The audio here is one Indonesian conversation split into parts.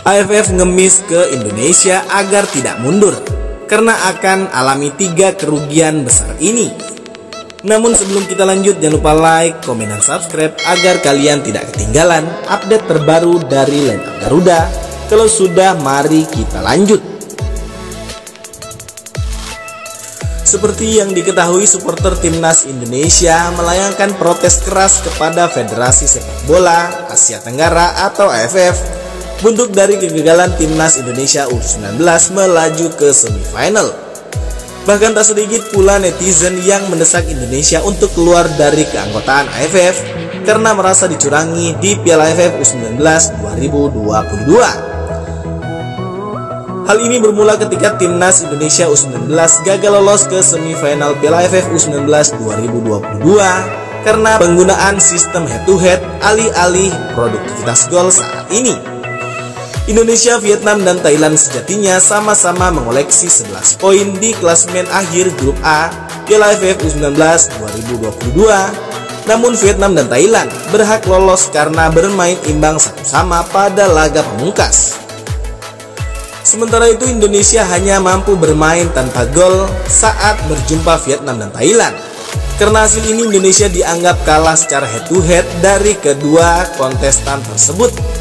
AFF ngemis ke Indonesia agar tidak mundur karena akan alami 3 kerugian besar ini. Namun sebelum kita lanjut, jangan lupa like, komen, dan subscribe agar kalian tidak ketinggalan update terbaru dari line up Garuda. Kalau sudah, mari kita lanjut. Seperti yang diketahui, supporter timnas Indonesia melayangkan protes keras kepada Federasi Sepak Bola Asia Tenggara atau AFF buntut dari kegagalan timnas Indonesia U19 melaju ke semifinal. Bahkan tak sedikit pula netizen yang mendesak Indonesia untuk keluar dari keanggotaan AFF karena merasa dicurangi di Piala AFF U19 2022. Hal ini bermula ketika timnas Indonesia U19 gagal lolos ke semifinal Piala AFF U19 2022 karena penggunaan sistem head-to-head alih-alih produktivitas gol saat ini. Indonesia, Vietnam, dan Thailand sejatinya sama-sama mengoleksi 11 poin di klasemen akhir grup A Piala AFF U19 2022. Namun Vietnam dan Thailand berhak lolos karena bermain imbang 1-1 pada laga pamungkas. Sementara itu Indonesia hanya mampu bermain tanpa gol saat berjumpa Vietnam dan Thailand. Karena hasil ini Indonesia dianggap kalah secara head-to-head dari kedua kontestan tersebut.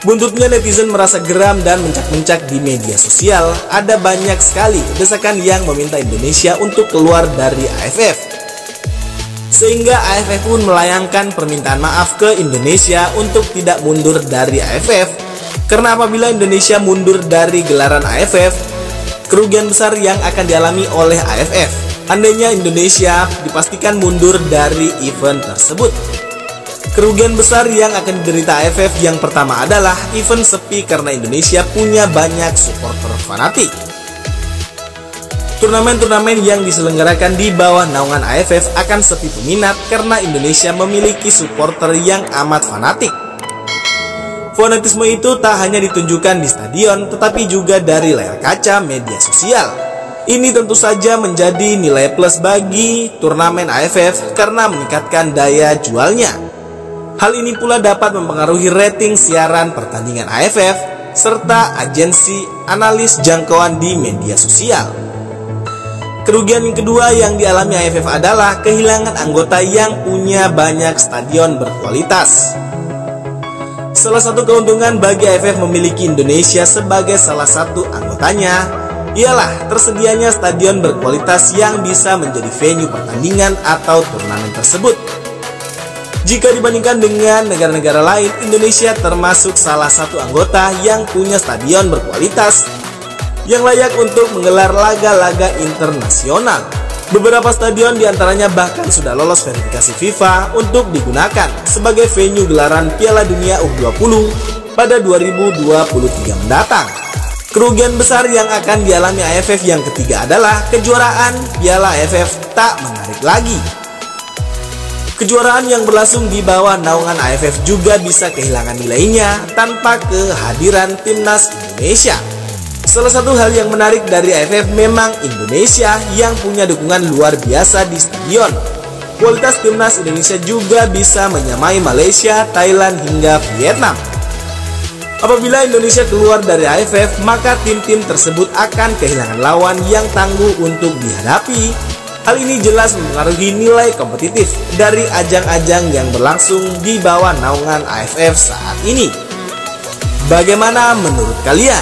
Buntutnya netizen merasa geram dan mencak-mencak di media sosial. Ada banyak sekali desakan yang meminta Indonesia untuk keluar dari AFF. Sehingga AFF pun melayangkan permintaan maaf ke Indonesia untuk tidak mundur dari AFF. Karena apabila Indonesia mundur dari gelaran AFF, kerugian besar yang akan dialami oleh AFF. Andainya Indonesia dipastikan mundur dari event tersebut. Kerugian besar yang akan diderita AFF yang pertama adalah event sepi karena Indonesia punya banyak supporter fanatik. Turnamen-turnamen yang diselenggarakan di bawah naungan AFF akan sepi peminat karena Indonesia memiliki supporter yang amat fanatik. Fanatisme itu tak hanya ditunjukkan di stadion tetapi juga dari layar kaca media sosial. Ini tentu saja menjadi nilai plus bagi turnamen AFF karena meningkatkan daya jualnya. Hal ini pula dapat mempengaruhi rating siaran pertandingan AFF serta agensi analis jangkauan di media sosial. Kerugian yang kedua yang dialami AFF adalah kehilangan anggota yang punya banyak stadion berkualitas. Salah satu keuntungan bagi AFF memiliki Indonesia sebagai salah satu anggotanya ialah tersedianya stadion berkualitas yang bisa menjadi venue pertandingan atau turnamen tersebut. Jika dibandingkan dengan negara-negara lain, Indonesia termasuk salah satu anggota yang punya stadion berkualitas yang layak untuk menggelar laga-laga internasional. Beberapa stadion diantaranya bahkan sudah lolos verifikasi FIFA untuk digunakan sebagai venue gelaran Piala Dunia U20 pada 2023 mendatang. Kerugian besar yang akan dialami AFF yang ketiga adalah kejuaraan Piala AFF tak menarik lagi. Kejuaraan yang berlangsung di bawah naungan AFF juga bisa kehilangan nilainya tanpa kehadiran timnas Indonesia. Salah satu hal yang menarik dari AFF memang Indonesia yang punya dukungan luar biasa di stadion. Kualitas timnas Indonesia juga bisa menyamai Malaysia, Thailand, hingga Vietnam. Apabila Indonesia keluar dari AFF, maka tim-tim tersebut akan kehilangan lawan yang tangguh untuk dihadapi. Hal ini jelas mempengaruhi nilai kompetitif dari ajang-ajang yang berlangsung di bawah naungan AFF saat ini. Bagaimana menurut kalian?